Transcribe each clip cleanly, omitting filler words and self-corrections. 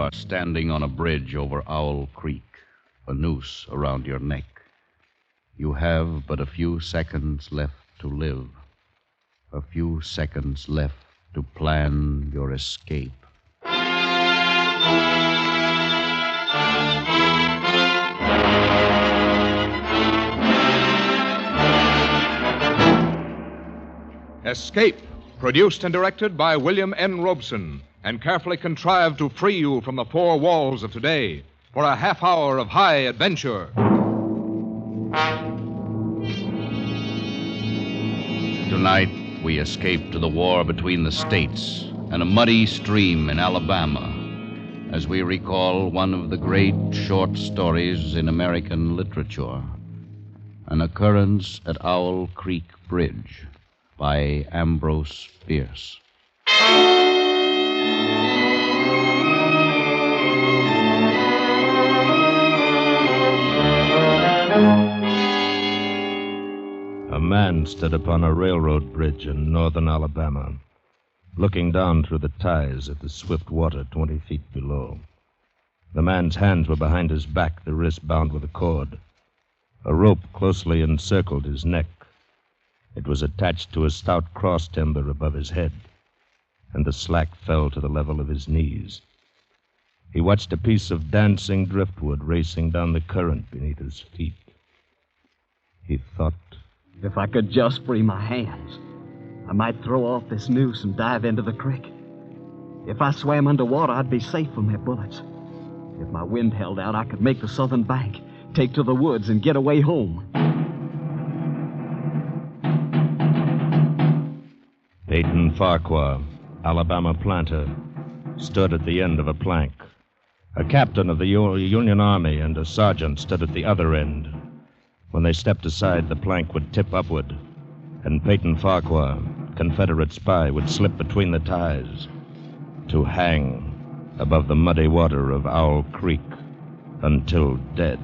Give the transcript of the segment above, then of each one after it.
are standing on a bridge over Owl Creek, a noose around your neck. You have but a few seconds left to live, a few seconds left to plan your escape. Escape, produced and directed by William N. Robeson, and carefully contrived to free you from the four walls of today for a half hour of high adventure. Tonight, we escape to the war between the states and a muddy stream in Alabama as we recall one of the great short stories in American literature, An Occurrence at Owl Creek Bridge by Ambrose Bierce. A man stood upon a railroad bridge in northern Alabama, looking down through the ties at the swift water 20 feet below. The man's hands were behind his back, the wrist bound with a cord. A rope closely encircled his neck. It was attached to a stout cross timber above his head, and the slack fell to the level of his knees. He watched a piece of dancing driftwood racing down the current beneath his feet. He thought, if I could just free my hands, I might throw off this noose and dive into the creek. If I swam underwater, I'd be safe from their bullets. If my wind held out, I could make the southern bank, take to the woods, and get away home. Peyton Farquhar, Alabama planter, stood at the end of a plank. A captain of the Union Army and a sergeant stood at the other end. When they stepped aside, the plank would tip upward, and Peyton Farquhar, Confederate spy, would slip between the ties to hang above the muddy water of Owl Creek until dead.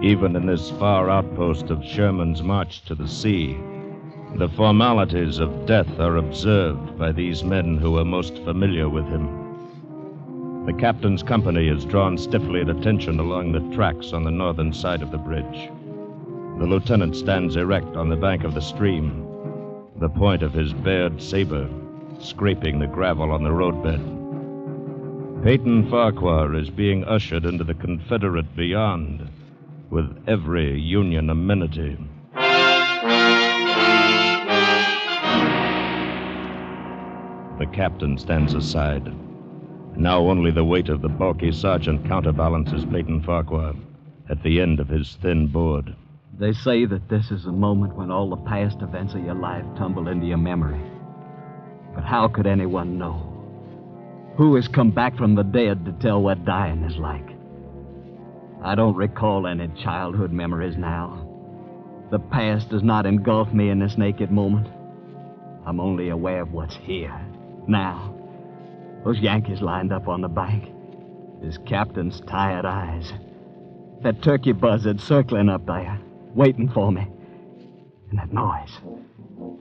Even in this far outpost of Sherman's march to the sea, the formalities of death are observed by these men who are most familiar with him. The captain's company is drawn stiffly at attention along the tracks on the northern side of the bridge. The lieutenant stands erect on the bank of the stream, the point of his bared saber scraping the gravel on the roadbed. Peyton Farquhar is being ushered into the Confederate beyond with every Union amenity. The captain stands aside. Now only the weight of the bulky sergeant counterbalances Peyton Farquhar at the end of his thin board. They say that this is a moment when all the past events of your life tumble into your memory. But how could anyone know? Who has come back from the dead to tell what dying is like? I don't recall any childhood memories now. The past does not engulf me in this naked moment. I'm only aware of what's here, now. Those Yankees lined up on the bank. His captain's tired eyes. That turkey buzzard circling up there, waiting for me. And that noise.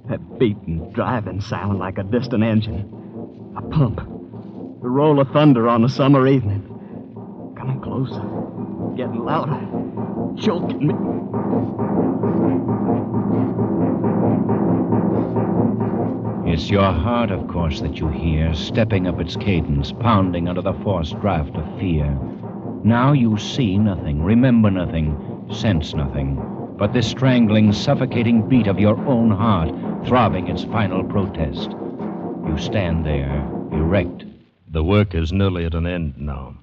That beating, driving sound like a distant engine. A pump. The roll of thunder on a summer evening. Coming closer. Getting louder. Choking me. It's your heart, of course, that you hear, stepping up its cadence, pounding under the forced draft of fear. Now you see nothing, remember nothing, sense nothing, but this strangling, suffocating beat of your own heart, throbbing its final protest. You stand there, erect. The work is nearly at an end now.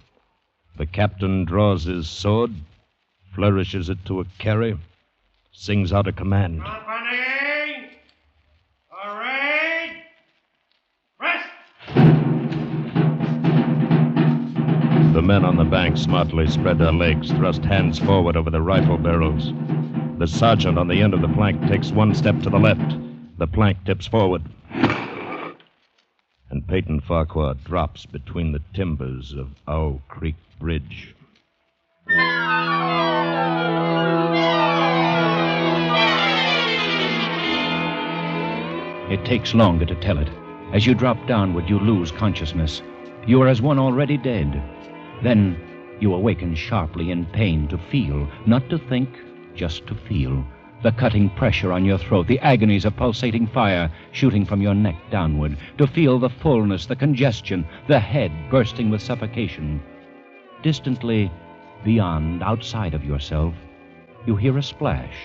The captain draws his sword, flourishes it to a carry, sings out a command. Company! Parade! Rest! The men on the bank smartly spread their legs, thrust hands forward over the rifle barrels. The sergeant on the end of the plank takes one step to the left. The plank tips forward. And Peyton Farquhar drops between the timbers of Owl Creek Bridge. It takes longer to tell it. As you drop downward, you lose consciousness. You are as one already dead. Then you awaken sharply in pain to feel, not to think, just to feel. The cutting pressure on your throat, the agonies of pulsating fire shooting from your neck downward. To feel the fullness, the congestion, the head bursting with suffocation. Distantly, beyond, outside of yourself, you hear a splash.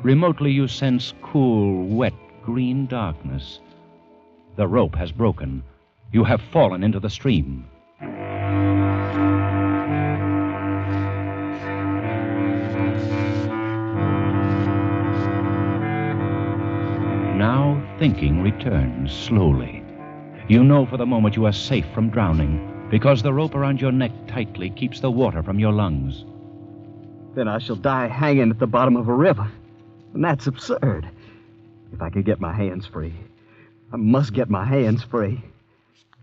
Remotely, you sense cool, wet, green darkness. The rope has broken. You have fallen into the stream. Now thinking returns slowly. You know for the moment you are safe from drowning because the rope around your neck tightly keeps the water from your lungs. Then I shall die hanging at the bottom of a river. And that's absurd. If I could get my hands free. I must get my hands free.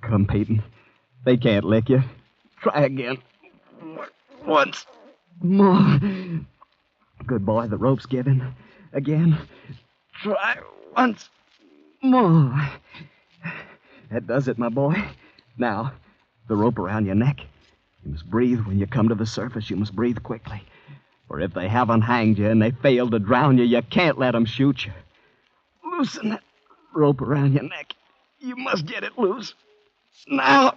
Come, Peyton. They can't lick you. Try again. Once more. Good boy, the rope's given. Again. Try once more. That does it, my boy. Now, the rope around your neck. You must breathe when you come to the surface. You must breathe quickly. For if they haven't hanged you and they fail to drown you, you can't let them shoot you. Loosen that rope around your neck. You must get it loose. Now.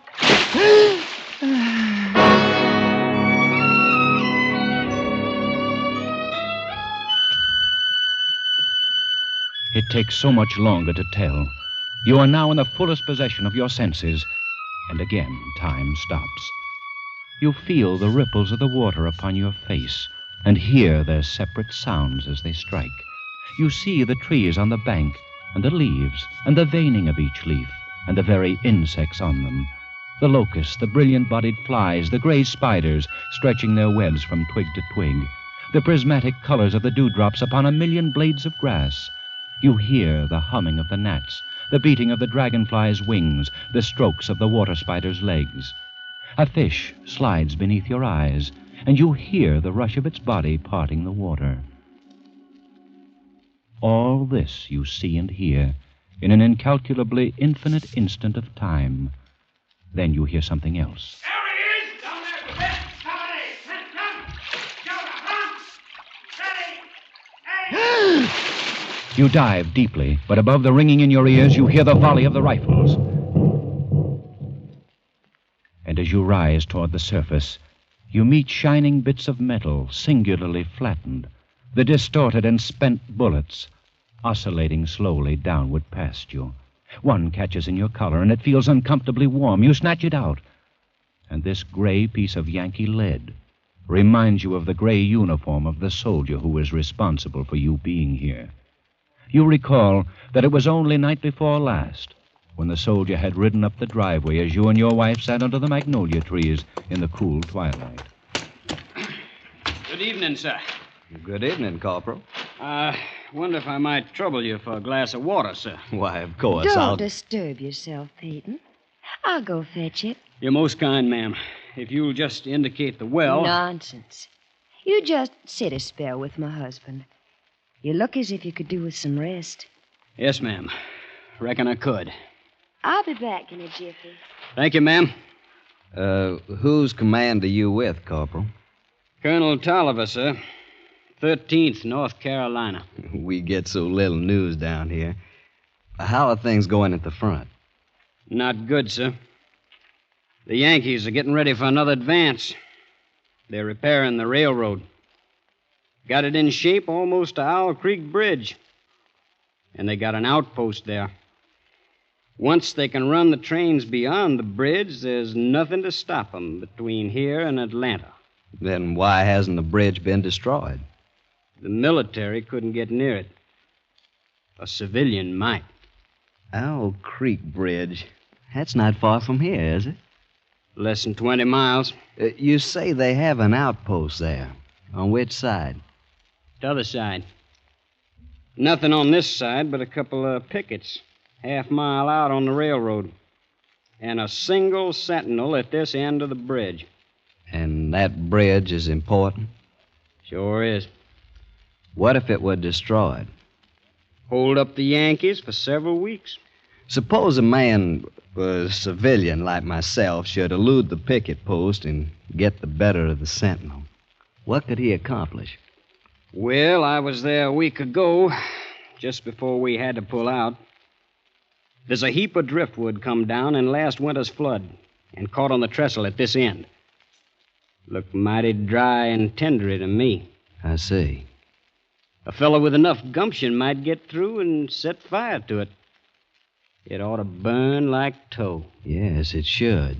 It takes so much longer to tell. You are now in the fullest possession of your senses, and again time stops. You feel the ripples of the water upon your face and hear their separate sounds as they strike. You see the trees on the bank and the leaves and the veining of each leaf and the very insects on them. The locusts, the brilliant-bodied flies, the gray spiders stretching their webs from twig to twig, the prismatic colors of the dewdrops upon a million blades of grass. You hear the humming of the gnats, the beating of the dragonfly's wings, the strokes of the water spider's legs. A fish slides beneath your eyes, and you hear the rush of its body parting the water. All this you see and hear in an incalculably infinite instant of time. Then you hear something else. There he is! Down there, Fred! Somebody! Men, come! Jonah, come! Steady! Hey! You dive deeply, but above the ringing in your ears, you hear the volley of the rifles. And as you rise toward the surface, you meet shining bits of metal, singularly flattened, the distorted and spent bullets, oscillating slowly downward past you. One catches in your collar, and it feels uncomfortably warm. You snatch it out, and this gray piece of Yankee lead reminds you of the gray uniform of the soldier who was responsible for you being here. You recall that it was only night before last when the soldier had ridden up the driveway as you and your wife sat under the magnolia trees in the cool twilight. Good evening, sir. Good evening, Corporal. Wonder if I might trouble you for a glass of water, sir. Why, of course, Don't disturb yourself, Peyton. I'll go fetch it. You're most kind, ma'am. If you'll just indicate the well... Nonsense. You just sit a spell with my husband. You look as if you could do with some rest. Yes, ma'am. Reckon I could. I'll be back in a jiffy. Thank you, ma'am. Whose command are you with, Corporal? Colonel Tolliver, sir. 13th, North Carolina. We get so little news down here. How are things going at the front? Not good, sir. The Yankees are getting ready for another advance. They're repairing the railroad. Got it in shape almost to Owl Creek Bridge. And they got an outpost there. Once they can run the trains beyond the bridge, there's nothing to stop them between here and Atlanta. Then why hasn't the bridge been destroyed? The military couldn't get near it. A civilian might. Owl Creek Bridge. That's not far from here, is it? Less than 20 miles. You say they have an outpost there. On which side? T'other side. Nothing on this side but a couple of pickets, half-mile out on the railroad. And a single sentinel at this end of the bridge. And that bridge is important? Sure is. What if it were destroyed? Hold up the Yankees for several weeks. Suppose a man, a civilian like myself, should elude the picket post and get the better of the sentinel. What could he accomplish? Well, I was there a week ago, just before we had to pull out. There's a heap of driftwood come down in last winter's flood and caught on the trestle at this end. Looked mighty dry and tendery to me. I see. A fellow with enough gumption might get through and set fire to it. It ought to burn like tow. Yes, it should.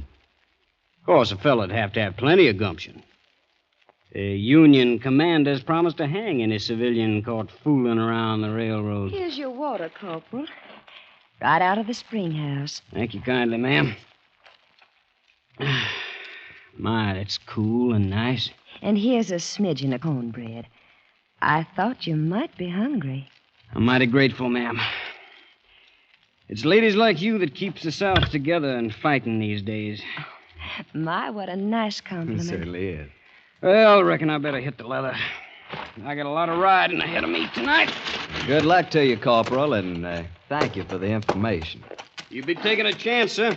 Of course, a fellow'd have to have plenty of gumption. The Union commander's promised to hang any civilian caught fooling around the railroad. Here's your water, Corporal. Right out of the spring house. Thank you kindly, ma'am. My, that's cool and nice. And here's a smidgen of cornbread. I thought you might be hungry. I'm mighty grateful, ma'am. It's ladies like you that keeps the South together and fighting these days. My, what a nice It compliment. certainly is. Well, I reckon I better hit the leather. I got a lot of riding ahead of me tonight. Good luck to you, Corporal, and thank you for the information. You'd be taking a chance, sir.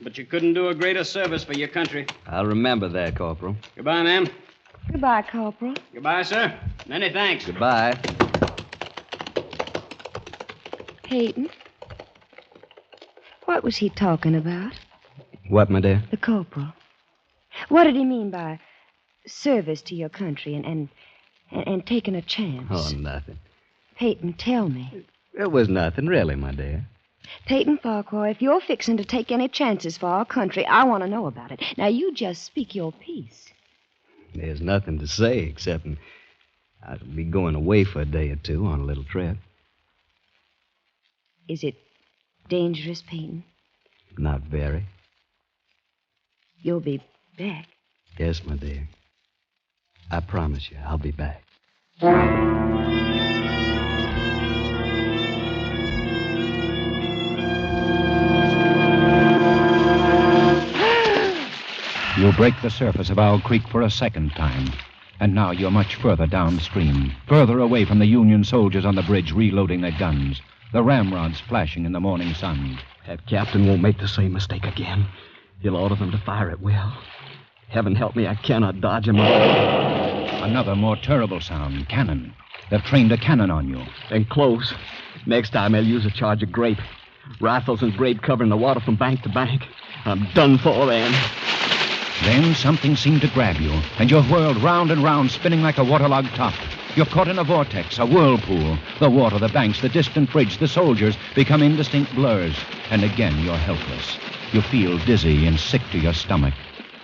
But you couldn't do a greater service for your country. I'll remember that, Corporal. Goodbye, ma'am. Goodbye, Corporal. Goodbye, sir. Many thanks. Goodbye. Peyton, what was he talking about? What, my dear? The corporal. What did he mean by service to your country and taking a chance? Oh, nothing. Peyton, tell me. It was nothing, really, my dear. Peyton Farquhar, if you're fixing to take any chances for our country, I want to know about it. Now, you just speak your piece. There's nothing to say except I'll be going away for a day or two on a little trip. Is it dangerous, Peyton? Not very. You'll be back. Yes, my dear. I promise you, I'll be back. You break the surface of Owl Creek for a second time. And now you're much further downstream, further away from the Union soldiers on the bridge reloading their guns, the ramrods flashing in the morning sun. That captain won't make the same mistake again. He'll order them to fire at will. Heaven help me, I cannot dodge him. Another more terrible sound, cannon. They've trained a cannon on you. And close. Next time they'll use a charge of grape. Rifles and grape covering the water from bank to bank. I'm done for then. Then something seemed to grab you, and you're whirled round and round, spinning like a waterlogged top. You're caught in a vortex, a whirlpool. The water, the banks, the distant bridge, the soldiers become indistinct blurs. And again you're helpless. You feel dizzy and sick to your stomach.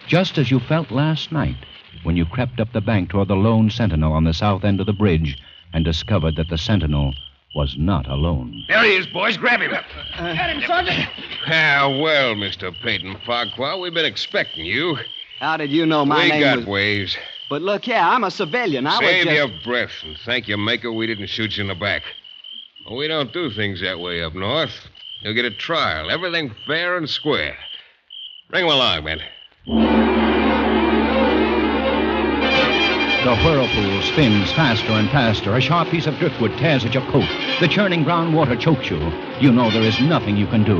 Just as you felt last night when you crept up the bank toward the lone sentinel on the south end of the bridge and discovered that the sentinel was not alone. There he is, boys. Grab him. Got him, Sergeant. Ah, well, Mr. Peyton Farquhar, we've been expecting you. How did you know my we name got was... ways. But look here, I'm a civilian. Save your breath and thank your maker we didn't shoot you in the back. Well, we don't do things that way up north. You'll get a trial. Everything fair and square. Bring him along, man. The whirlpool spins faster and faster. A sharp piece of driftwood tears at your coat. The churning brown water chokes you. You know there is nothing you can do.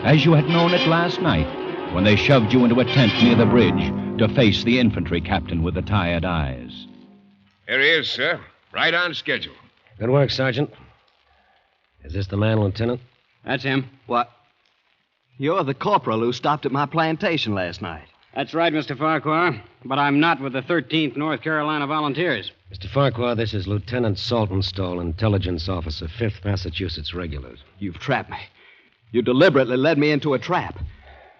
As you had known it last night, when they shoved you into a tent near the bridge to face the infantry captain with the tired eyes. Here he is, sir. Right on schedule. Good work, Sergeant. Is this the man, Lieutenant? That's him. What? You're the corporal who stopped at my plantation last night. That's right, Mr. Farquhar. But I'm not with the 13th North Carolina Volunteers. Mr. Farquhar, this is Lieutenant Saltonstall, intelligence officer, 5th Massachusetts Regulars. You've trapped me. You deliberately led me into a trap.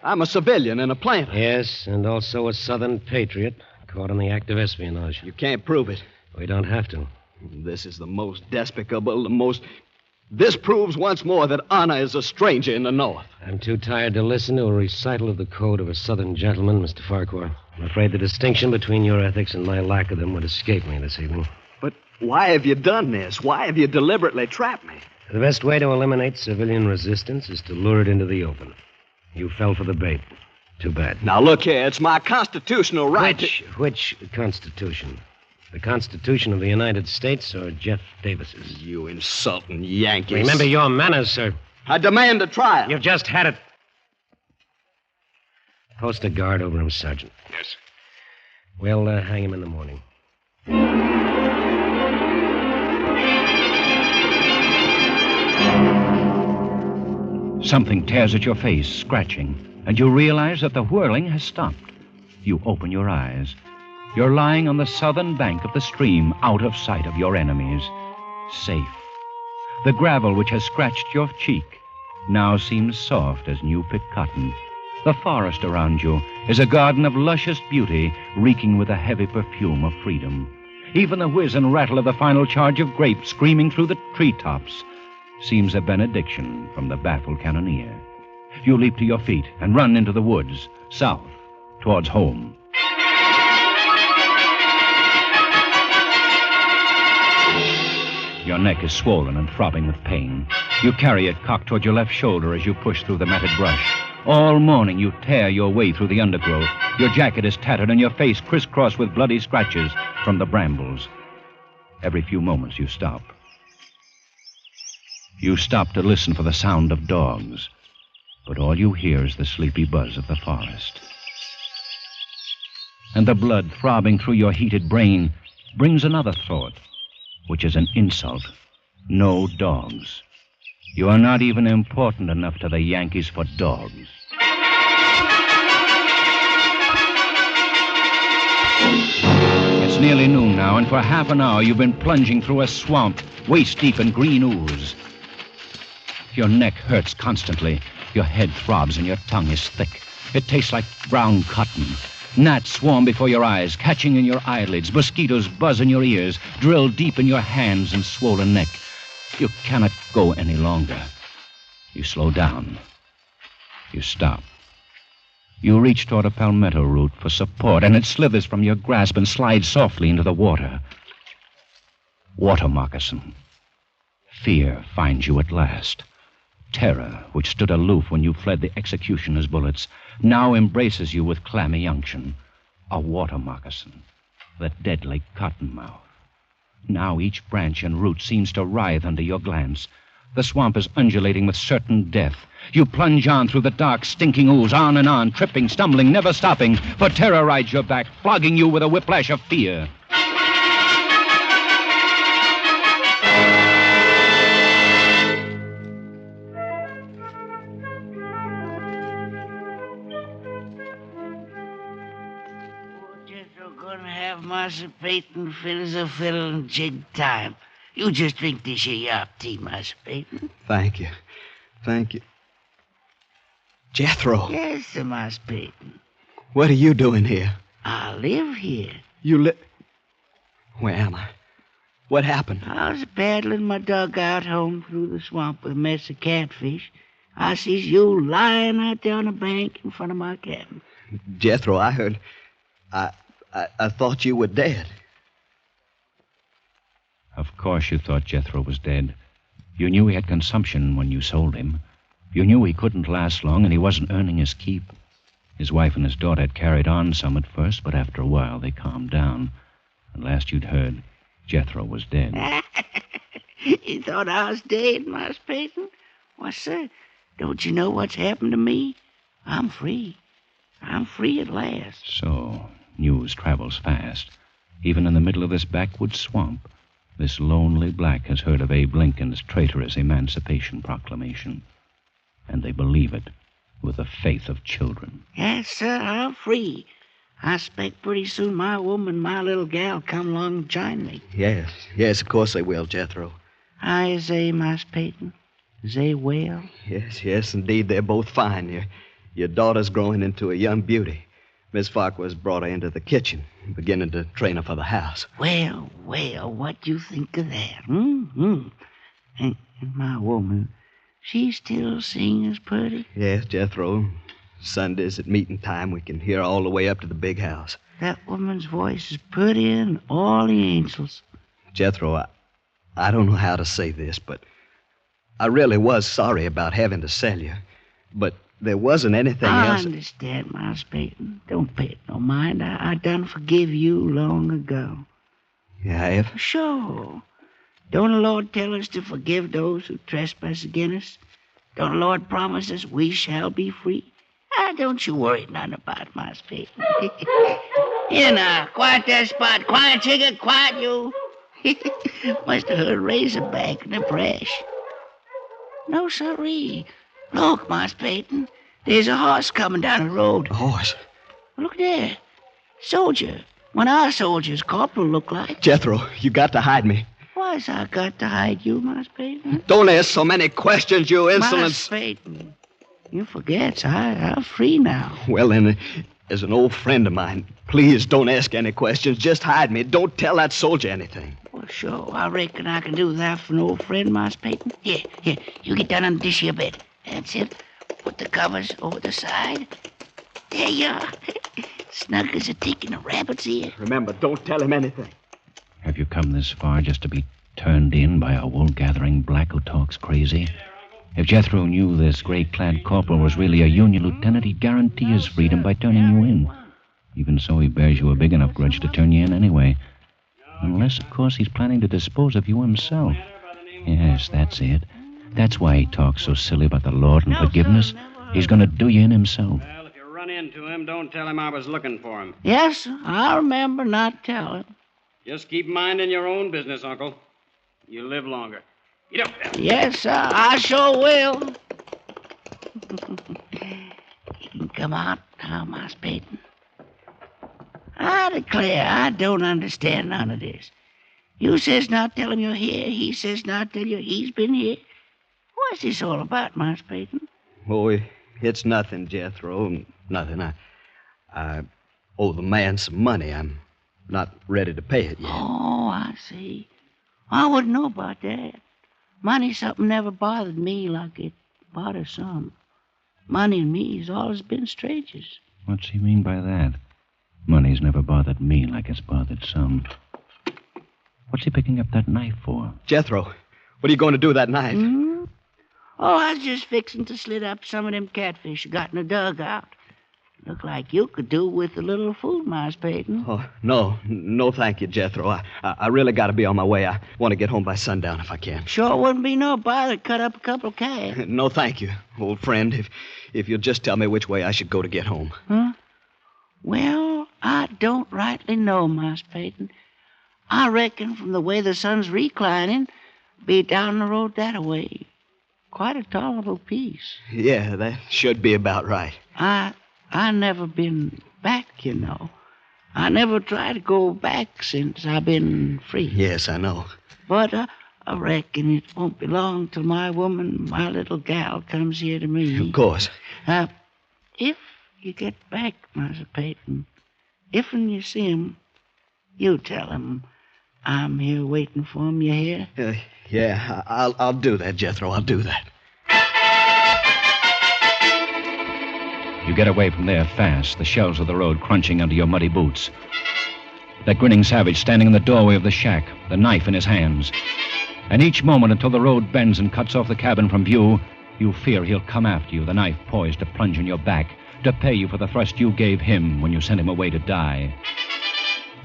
I'm a civilian and a planter. Yes, and also a Southern patriot, caught in the act of espionage. You can't prove it. We don't have to. This is the most despicable, the most... This proves once more that honor is a stranger in the North. I'm too tired to listen to a recital of the code of a Southern gentleman, Mr. Farquhar. I'm afraid the distinction between your ethics and my lack of them would escape me this evening. But why have you done this? Why have you deliberately trapped me? The best way to eliminate civilian resistance is to lure it into the open. You fell for the bait. Too bad. Now, look here. It's my constitutional right Which Constitution? The Constitution of the United States or Jeff Davis's? You insulting Yankees. Remember your manners, sir. I demand a trial. You've just had it. Post a guard over him, Sergeant. Yes, sir. We'll hang him in the morning. Something tears at your face, scratching, and you realize that the whirling has stopped. You open your eyes. You're lying on the southern bank of the stream, out of sight of your enemies. Safe. The gravel which has scratched your cheek now seems soft as new-picked cotton. The forest around you is a garden of luscious beauty, reeking with a heavy perfume of freedom. Even the whiz and rattle of the final charge of grape screaming through the treetops seems a benediction from the baffled cannoneer. You leap to your feet and run into the woods, south, towards home. Your neck is swollen and throbbing with pain. You carry it cocked toward your left shoulder as you push through the matted brush. All morning you tear your way through the undergrowth. Your jacket is tattered and your face crisscrossed with bloody scratches from the brambles. Every few moments you stop. You stop to listen for the sound of dogs, but all you hear is the sleepy buzz of the forest. And the blood throbbing through your heated brain brings another thought, which is an insult. No dogs. You are not even important enough to the Yankees for dogs. It's nearly noon now, and for half an hour you've been plunging through a swamp, waist-deep in green ooze. Your neck hurts constantly. Your head throbs and your tongue is thick. It tastes like brown cotton. Gnats swarm before your eyes, catching in your eyelids. Mosquitoes buzz in your ears, drill deep in your hands and swollen neck. You cannot go any longer. You slow down. You stop. You reach toward a palmetto root for support, and it slithers from your grasp and slides softly into the water. Water moccasin. Fear finds you at last. Terror, which stood aloof when you fled the executioner's bullets, now embraces you with clammy unction. A water moccasin. The deadly cottonmouth. Now each branch and root seems to writhe under your glance. The swamp is undulating with certain death. You plunge on through the dark, stinking ooze, on and on, tripping, stumbling, never stopping, for terror rides your back, flogging you with a whiplash of fear. Master Peyton, fiddle's a fiddle and jig time. You just drink this here yop tea, Master Peyton. Thank you. Thank you. Jethro. Yes, sir, Master Peyton. What are you doing here? I live here. You live... Where am I? What happened? I was paddling my dugout home through the swamp with a mess of catfish. I sees you lying out there on the bank in front of my cabin. Jethro, I heard... I thought you were dead. Of course you thought Jethro was dead. You knew he had consumption when you sold him. You knew he couldn't last long, and he wasn't earning his keep. His wife and his daughter had carried on some at first, but after a while they calmed down. And last you'd heard, Jethro was dead. You thought I was dead, Master Peyton? Why, sir, don't you know what's happened to me? I'm free. I'm free at last. So, news travels fast. Even in the middle of this backwoods swamp, this lonely black has heard of Abe Lincoln's traitorous Emancipation Proclamation. And they believe it with the faith of children. Yes, sir, I'm free. I expect pretty soon my woman, my little gal, come along and join me. Yes, of course they will, Jethro. How is they, Master Peyton? Is they well? Yes, indeed, they're both fine. Your daughter's growing into a young beauty. Miss Farquhar's brought her into the kitchen, beginning to train her for the house. Well, what do you think of that? And my woman, she still sings pretty? Yes, Jethro. Sundays at meeting time, we can hear all the way up to the big house. That woman's voice is prettier than all the angels. Jethro, I don't know how to say this, but I really was sorry about having to sell you. But there wasn't anything else. I understand, Master Peyton. Don't pay it no mind. I done forgive you long ago. You have? Sure. Don't the Lord tell us to forgive those who trespass against us? Don't the Lord promise us we shall be free? Don't you worry none about my Peyton. Here now, quiet that spot. Quiet, Chigga, quiet you. Must have heard Razorback in the brush. No, sirree. Look, Mas Peyton. There's a horse coming down the road. A horse? Look there. Soldier. One of our soldiers, Corporal, look like. Jethro, you got to hide me. Why's I got to hide you, Mas Peyton? Don't ask so many questions, you insolence. Mas Peyton. You forget, I'm free now. Well, then, as an old friend of mine, please don't ask any questions. Just hide me. Don't tell that soldier anything. Well, sure. I reckon I can do that for an old friend, Mas Peyton. Here. You get down on this here bed. That's it. Put the covers over the side. There you are. Snug as a tick in a rabbit's ear. Remember, don't tell him anything. Have you come this far just to be turned in by a wool-gathering black who talks crazy? If Jethro knew this gray-clad corporal was really a Union lieutenant, he'd guarantee his freedom by turning you in. Even so, he bears you a big enough grudge to turn you in anyway. Unless, of course, he's planning to dispose of you himself. Yes, that's it. That's why he talks so silly about the Lord and forgiveness. He's going to do you in himself. Well, if you run into him, don't tell him I was looking for him. Yes, I remember not telling. Just keep minding your own business, Uncle. You live longer. Get up there. Yes, sir, I sure will. You can come out now, Mas Peyton. I declare I don't understand none of this. You says not tell him you're here. He says not tell you he's been here. What's this all about, Mas Peyton? Oh, it's nothing, Jethro. Nothing. I owe the man some money. I'm not ready to pay it yet. Oh, I see. I wouldn't know about that. Money's something never bothered me like it bothers some. Money and me's always been strangers. What's he mean by that? Money's never bothered me like it's bothered some. What's he picking up that knife for? Jethro, what are you going to do with that knife? Hmm? Oh, I was just fixing to slit up some of them catfish you got in the dugout. Look like you could do with a little food, Mas Peyton. Oh, no, thank you, Jethro. I really got to be on my way. I want to get home by sundown if I can. Sure wouldn't be no bother to cut up a couple of calves. No, thank you, old friend. If you'll just tell me which way I should go to get home. Huh? Well, I don't rightly know, Mas Peyton. I reckon from the way the sun's reclining, be down the road that way. Quite a tolerable piece. Yeah, that should be about right. I never been back, you know. I never tried to go back since I've been free. Yes, I know. But I reckon it won't be long till my woman, my little gal, comes here to me. Of course. If you get back, Master Peyton, if when you see him, you tell him I'm here waiting for him, you hear? Yeah, I'll do that, Jethro. I'll do that. You get away from there fast, the shells of the road crunching under your muddy boots. That grinning savage standing in the doorway of the shack, the knife in his hands. And each moment until the road bends and cuts off the cabin from view, you fear he'll come after you, the knife poised to plunge in your back, to pay you for the thrust you gave him when you sent him away to die.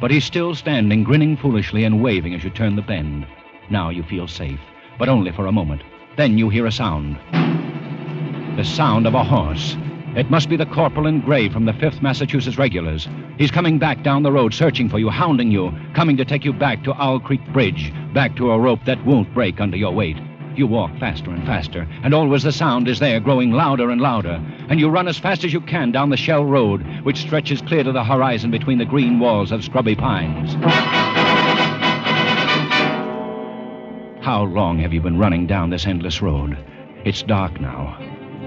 But he's still standing, grinning foolishly and waving as you turn the bend. Now you feel safe, but only for a moment. Then you hear a sound. The sound of a horse. It must be the corporal in gray from the 5th Massachusetts Regulars. He's coming back down the road, searching for you, hounding you, coming to take you back to Owl Creek Bridge, back to a rope that won't break under your weight. You walk faster and faster, and always the sound is there, growing louder and louder. And you run as fast as you can down the shell road, which stretches clear to the horizon between the green walls of scrubby pines. How long have you been running down this endless road? It's dark now.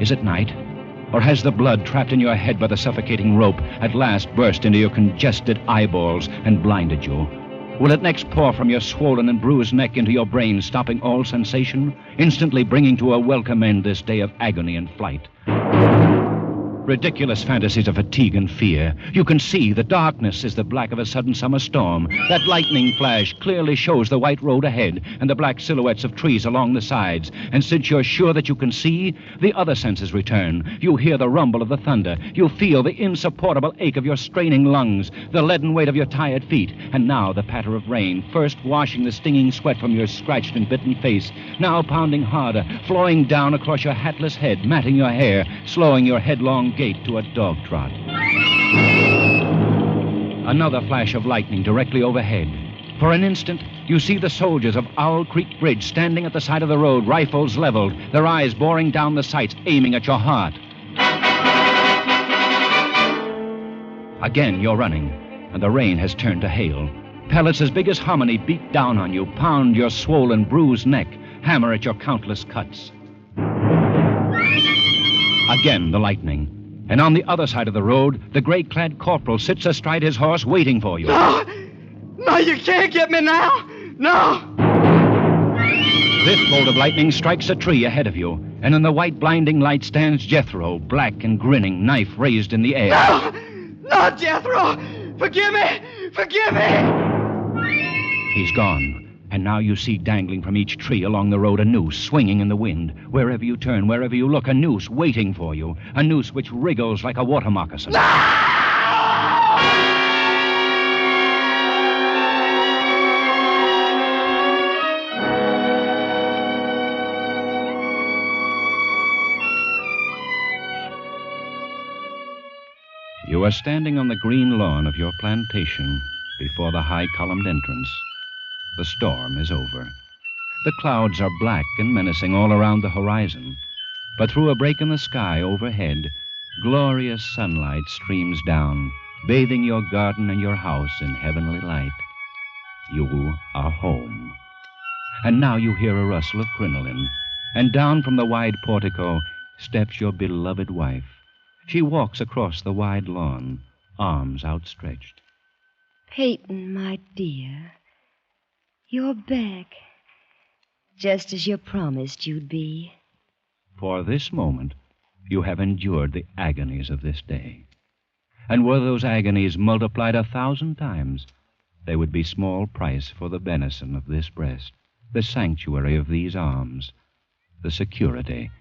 Is it night? Or has the blood trapped in your head by the suffocating rope at last burst into your congested eyeballs and blinded you? Will it next pour from your swollen and bruised neck into your brain, stopping all sensation, instantly bringing to a welcome end this day of agony and flight? Ridiculous fantasies of fatigue and fear. You can see the darkness is the black of a sudden summer storm. That lightning flash clearly shows the white road ahead and the black silhouettes of trees along the sides. And since you're sure that you can see, the other senses return. You hear the rumble of the thunder. You feel the insupportable ache of your straining lungs, the leaden weight of your tired feet. And now the patter of rain, first washing the stinging sweat from your scratched and bitten face, now pounding harder, flowing down across your hatless head, matting your hair, slowing your headlong gait to a dog trot. Another flash of lightning directly overhead. For an instant, you see the soldiers of Owl Creek Bridge standing at the side of the road, rifles leveled, their eyes boring down the sights, aiming at your heart. Again, you're running, and the rain has turned to hail. Pellets as big as hominy beat down on you, pound your swollen, bruised neck, hammer at your countless cuts. Again, the lightning. And on the other side of the road, the gray-clad corporal sits astride his horse waiting for you. No! No, you can't get me now! No! This bolt of lightning strikes a tree ahead of you, and in the white blinding light stands Jethro, black and grinning, knife raised in the air. No! No, Jethro! Forgive me! Forgive me! He's gone. And now you see dangling from each tree along the road a noose swinging in the wind. Wherever you turn, wherever you look, a noose waiting for you. A noose which wriggles like a water moccasin. You are standing on the green lawn of your plantation before the high-columned entrance. The storm is over. The clouds are black and menacing all around the horizon. But through a break in the sky overhead, glorious sunlight streams down, bathing your garden and your house in heavenly light. You are home. And now you hear a rustle of crinoline, and down from the wide portico steps your beloved wife. She walks across the wide lawn, arms outstretched. Peyton, my dear, you're back, just as you promised you'd be. For this moment, you have endured the agonies of this day. And were those agonies multiplied 1,000 times, they would be small price for the benison of this breast, the sanctuary of these arms, the security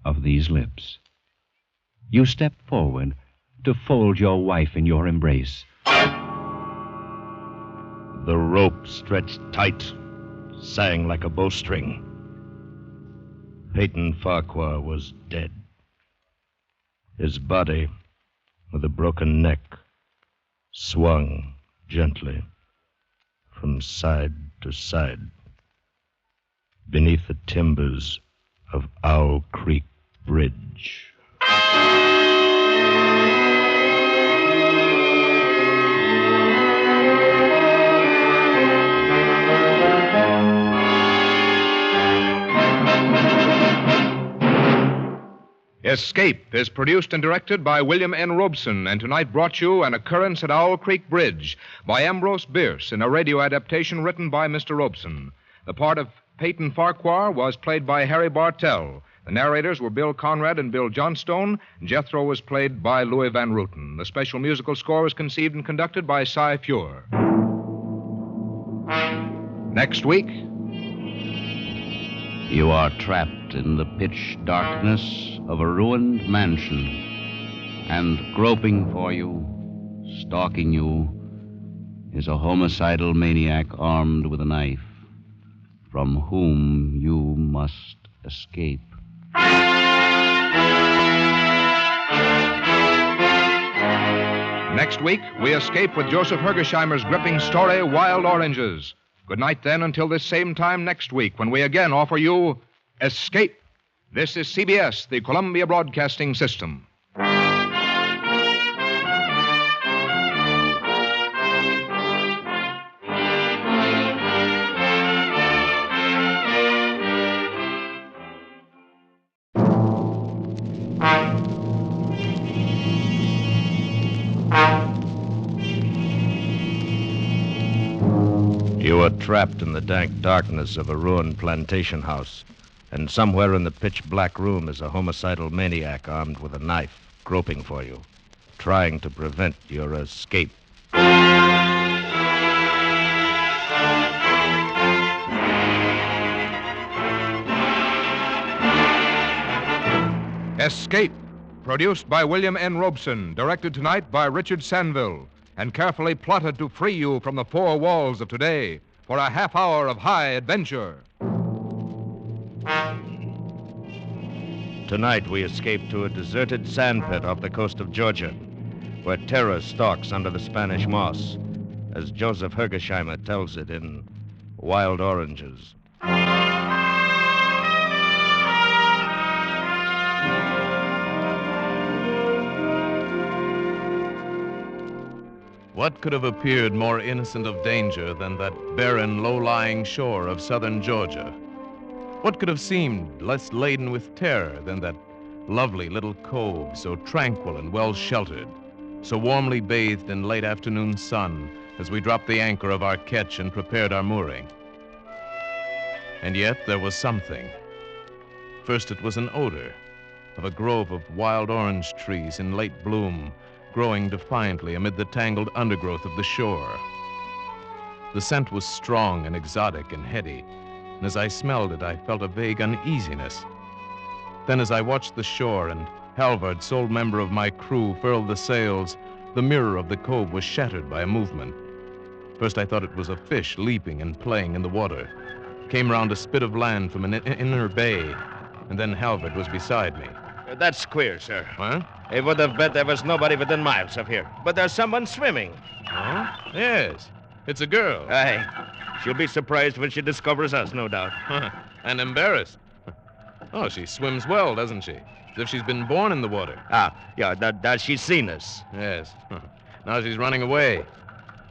of these lips. You step forward to fold your wife in your embrace. The rope stretched tight, sang like a bowstring. Peyton Farquhar was dead. His body, with a broken neck, swung gently from side to side beneath the timbers of Owl Creek Bridge. Escape is produced and directed by William N. Robeson, and tonight brought you An Occurrence at Owl Creek Bridge by Ambrose Bierce in a radio adaptation written by Mr. Robeson. The part of Peyton Farquhar was played by Harry Bartell. The narrators were Bill Conrad and Bill Johnstone. Jethro was played by Louis Van Rooten. The special musical score was conceived and conducted by Cy Feuer. Next week, you are trapped in the pitch darkness of a ruined mansion, and groping for you, stalking you, is a homicidal maniac armed with a knife, from whom you must escape. next week, we escape with Joseph Hergesheimer's gripping story, Wild Oranges. Good night, then, until this same time next week, when we again offer you Escape. This is CBS, the Columbia Broadcasting System. You are trapped in the dank darkness of a ruined plantation house, and somewhere in the pitch-black room is a homicidal maniac armed with a knife. groping for you, trying to prevent your escape. Escape, produced by William N. Robeson, directed tonight by Richard Sanville, and carefully plotted to free you from the four walls of today for a half hour of high adventure. Tonight we escape to a deserted sandpit off the coast of Georgia, where terror stalks under the Spanish moss, as Joseph Hergesheimer tells it in Wild Oranges. What could have appeared more innocent of danger than that barren, low-lying shore of southern Georgia? What could have seemed less laden with terror than that lovely little cove, so tranquil and well-sheltered, so warmly bathed in late afternoon sun as we dropped the anchor of our ketch and prepared our mooring? And yet there was something. First it was an odor of a grove of wild orange trees in late bloom, growing defiantly amid the tangled undergrowth of the shore. The scent was strong and exotic and heady, and as I smelled it, I felt a vague uneasiness. Then as I watched the shore and Halvard, sole member of my crew, furled the sails, the mirror of the cove was shattered by a movement. First I thought it was a fish leaping and playing in the water. Came round a spit of land from an inner bay, and then Halvard was beside me. That's queer, sir. Huh? I would have bet there was nobody within miles of here. But there's someone swimming. Oh? Yes. It's a girl. Aye. She'll be surprised when she discovers us, no doubt. And embarrassed. Oh, she swims well, doesn't she? As if she's been born in the water. Yeah, that she's seen us. Yes. Now she's running away.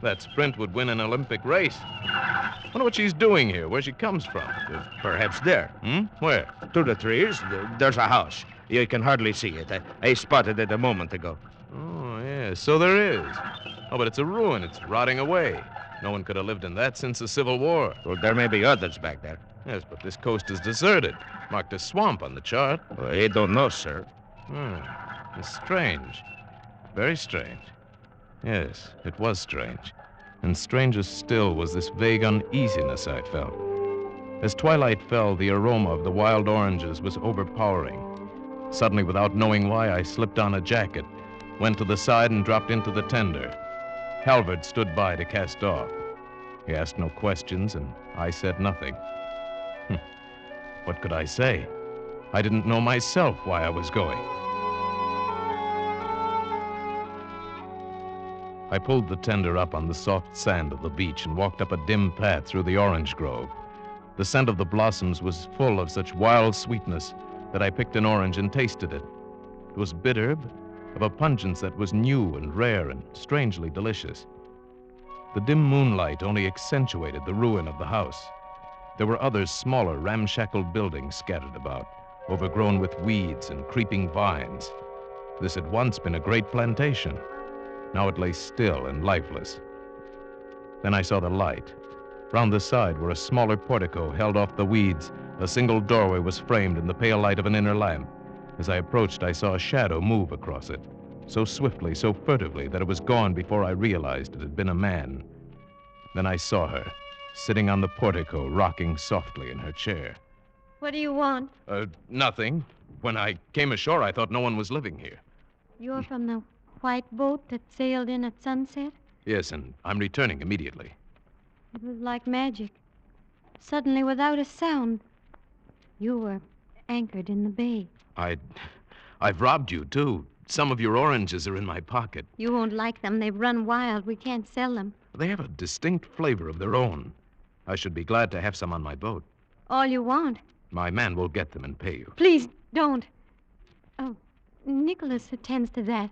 That sprint would win an Olympic race. Wonder what she's doing here, where she comes from. Perhaps there. Where? Through the trees, there's a house. You can hardly see it. I spotted it a moment ago. Oh, yes, so there is. Oh, but it's a ruin. It's rotting away. No one could have lived in that since the Civil War. Well, there may be others back there. Yes, but this coast is deserted. Marked as swamp on the chart. Well, I don't know, sir. It's strange. Very strange. Yes, it was strange. And stranger still was this vague uneasiness I felt. As twilight fell, the aroma of the wild oranges was overpowering. Suddenly, without knowing why, I slipped on a jacket, went to the side and dropped into the tender. Halvard stood by to cast off. He asked no questions, and I said nothing. What could I say? I didn't know myself why I was going. I pulled the tender up on the soft sand of the beach and walked up a dim path through the orange grove. The scent of the blossoms was full of such wild sweetness that I picked an orange and tasted it. It was bitter, but of a pungence that was new and rare and strangely delicious. The dim moonlight only accentuated the ruin of the house. There were other smaller, ramshackle buildings scattered about, overgrown with weeds and creeping vines. This had once been a great plantation. Now it lay still and lifeless. Then I saw the light. Round the side where a smaller portico held off the weeds, a single doorway was framed in the pale light of an inner lamp. As I approached, I saw a shadow move across it, so swiftly, so furtively, that it was gone before I realized it had been a man. Then I saw her, sitting on the portico, rocking softly in her chair. What do you want? Nothing. When I came ashore, I thought no one was living here. You're from the white boat that sailed in at sunset? Yes, and I'm returning immediately. It was like magic. Suddenly, without a sound, you were anchored in the bay. I've robbed you, too. Some of your oranges are in my pocket. You won't like them. They've run wild. We can't sell them. They have a distinct flavor of their own. I should be glad to have some on my boat. All you want. My man will get them and pay you. Please, don't. Oh, Nicholas attends to that.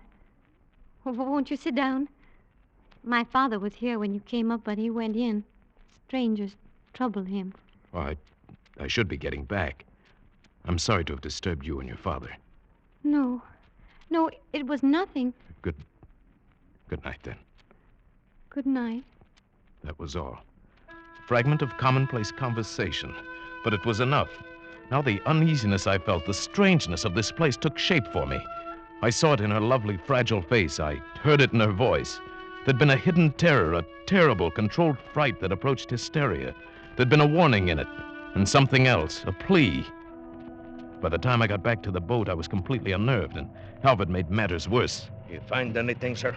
Won't you sit down? My father was here when you came up, but he went in. Strangers trouble him. Oh, I should be getting back. I'm sorry to have disturbed you and your father. No, it was nothing. Good night, then. Good night. That was all. A fragment of commonplace conversation, but it was enough. Now the uneasiness I felt, the strangeness of this place took shape for me. I saw it in her lovely, fragile face. I heard it in her voice. There'd been a hidden terror, a terrible, controlled fright that approached hysteria. There'd been a warning in it, and something else, a plea. By the time I got back to the boat, I was completely unnerved, and Halvard made matters worse. You find anything, sir?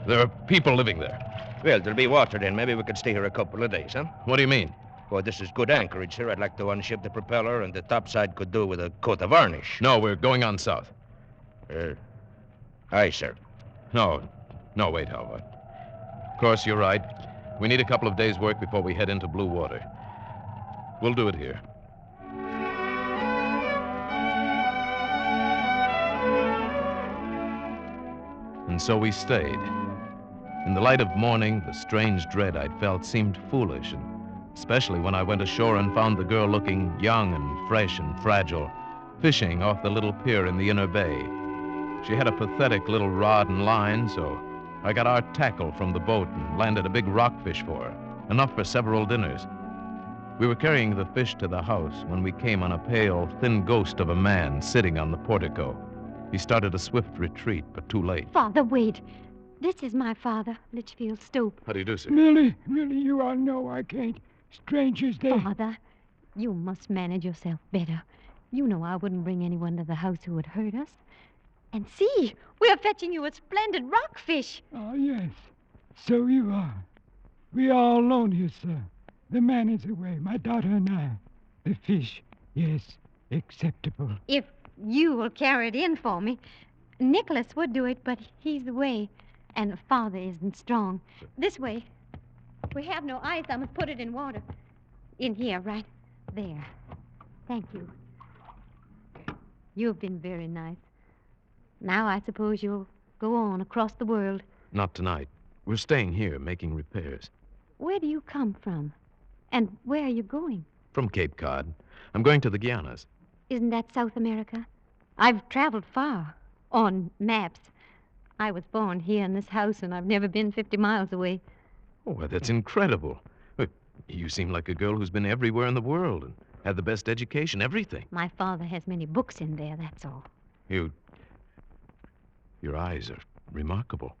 There are people living there. Well, there'll be water then. Maybe we could stay here a couple of days, huh? What do you mean? Well, this is good anchorage, sir. I'd like to unship the propeller, and the topside could do with a coat of varnish. No, we're going on south. Aye, sir. No, wait, Halvard. Of course, you're right. We need a couple of days' work before we head into blue water. We'll do it here. And so we stayed. In the light of morning, the strange dread I'd felt seemed foolish, and especially when I went ashore and found the girl looking young and fresh and fragile, fishing off the little pier in the inner bay. She had a pathetic little rod and line, so I got our tackle from the boat and landed a big rockfish for her, enough for several dinners. We were carrying the fish to the house when we came on a pale, thin ghost of a man sitting on the portico. He started a swift retreat, but too late. Father, wait. This is my father, Litchfield Stoop. How do you do, sir? Millie, you all know I can't. Strangers, they... Father, you must manage yourself better. You know I wouldn't bring anyone to the house who would hurt us. And see, we're fetching you a splendid rockfish. Oh, yes. So you are. We are all alone here, sir. The man is away, my daughter and I. The fish, yes, acceptable. If you will carry it in for me. Nicholas would do it, but he's away. And Father isn't strong. This way. We have no ice. I must put it in water. In here, right there. Thank you. You've been very nice. Now I suppose you'll go on across the world. Not tonight. We're staying here, making repairs. Where do you come from? And where are you going? From Cape Cod. I'm going to the Guianas. Isn't that South America? I've traveled far. On maps. I was born here in this house, and I've never been 50 miles away. Oh, well, that's incredible. You seem like a girl who's been everywhere in the world and had the best education, everything. My father has many books in there, that's all. Your eyes are remarkable.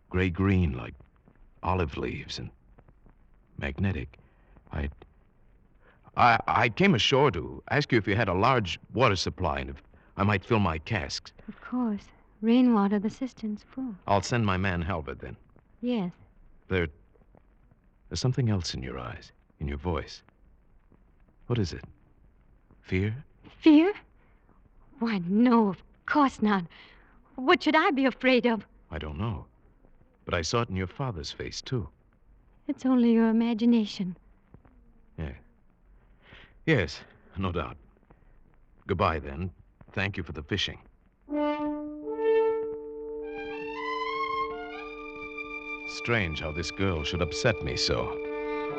Gray-green, like olive leaves, and magnetic. I came ashore to ask you if you had a large water supply and if I might fill my casks. Of course. Rainwater, the cistern's full. I'll send my man Halvard then. Yes. There's something else in your eyes, in your voice. What is it? Fear? Fear? Why, no, of course not. What should I be afraid of? I don't know. But I saw it in your father's face, too. It's only your imagination. Yeah. Yes, no doubt. Goodbye, then. Thank you for the fishing. Strange how this girl should upset me so.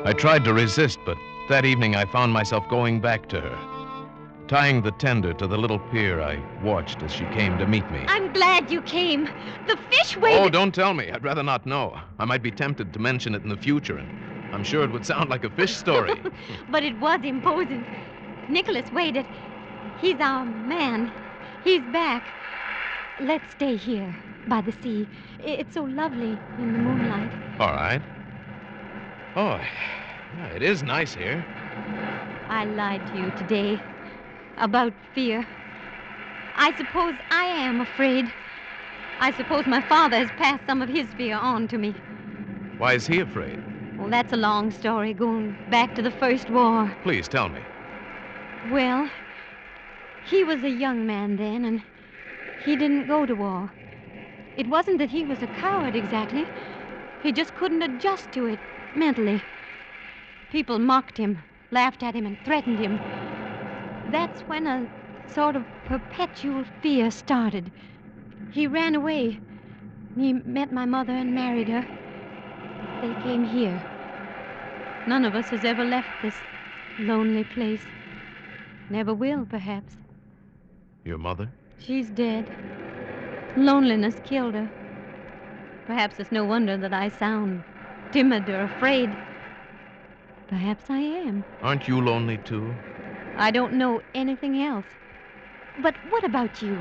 I tried to resist, but that evening I found myself going back to her. Tying the tender to the little pier, I watched as she came to meet me. I'm glad you came. The fish waited... Oh, don't tell me. I'd rather not know. I might be tempted to mention it in the future, and I'm sure it would sound like a fish story. But it was imposing. Nicholas waited. He's our man. He's back. Let's stay here, by the sea. It's so lovely in the moonlight. All right. Oh, yeah, it is nice here. I lied to you today about fear. I suppose I am afraid. I suppose my father has passed some of his fear on to me. Why is he afraid? Well, that's a long story, going back to the First War. Please tell me. Well, he was a young man then, and he didn't go to war. It wasn't that he was a coward exactly. He just couldn't adjust to it mentally. People mocked him, laughed at him, and threatened him. That's when a sort of perpetual fear started. He ran away. He met my mother and married her. They came here. None of us has ever left this lonely place. Never will, perhaps. Your mother? She's dead. Loneliness killed her. Perhaps it's no wonder that I sound timid or afraid. Perhaps I am. Aren't you lonely, too? I don't know anything else. But what about you?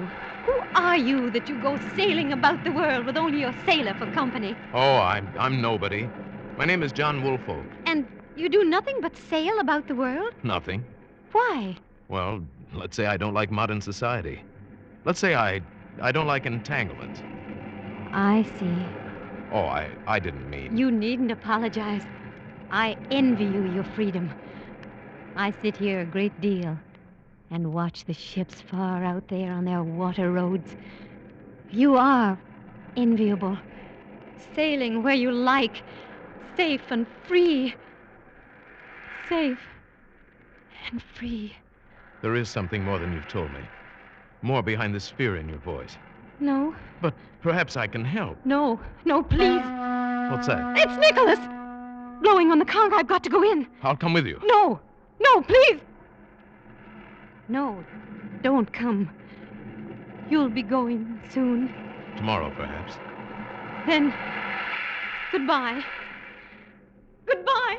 Who are you that you go sailing about the world with only your sailor for company? Oh, I'm nobody. My name is John Woolfolk. And you do nothing but sail about the world? Nothing. Why? Well, let's say I don't like modern society. Let's say I don't like entanglements. I see. Oh, I didn't mean... You needn't apologize. I envy you your freedom. I sit here a great deal and watch the ships far out there on their water roads. You are enviable. Sailing where you like. Safe and free. Safe and free. There is something more than you've told me. More behind the fear in your voice. No. But perhaps I can help. No, please. What's that? It's Nicholas! Blowing on the conch. I've got to go in. I'll come with you. No, please. No, don't come. You'll be going soon. Tomorrow, perhaps. Then, goodbye. Goodbye.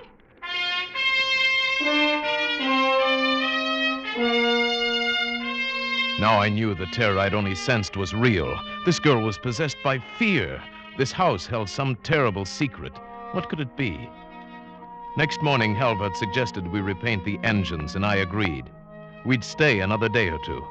Now I knew the terror I'd only sensed was real. This girl was possessed by fear. This house held some terrible secret. What could it be? Next morning, Halvard suggested we repaint the engines, and I agreed. We'd stay another day or two.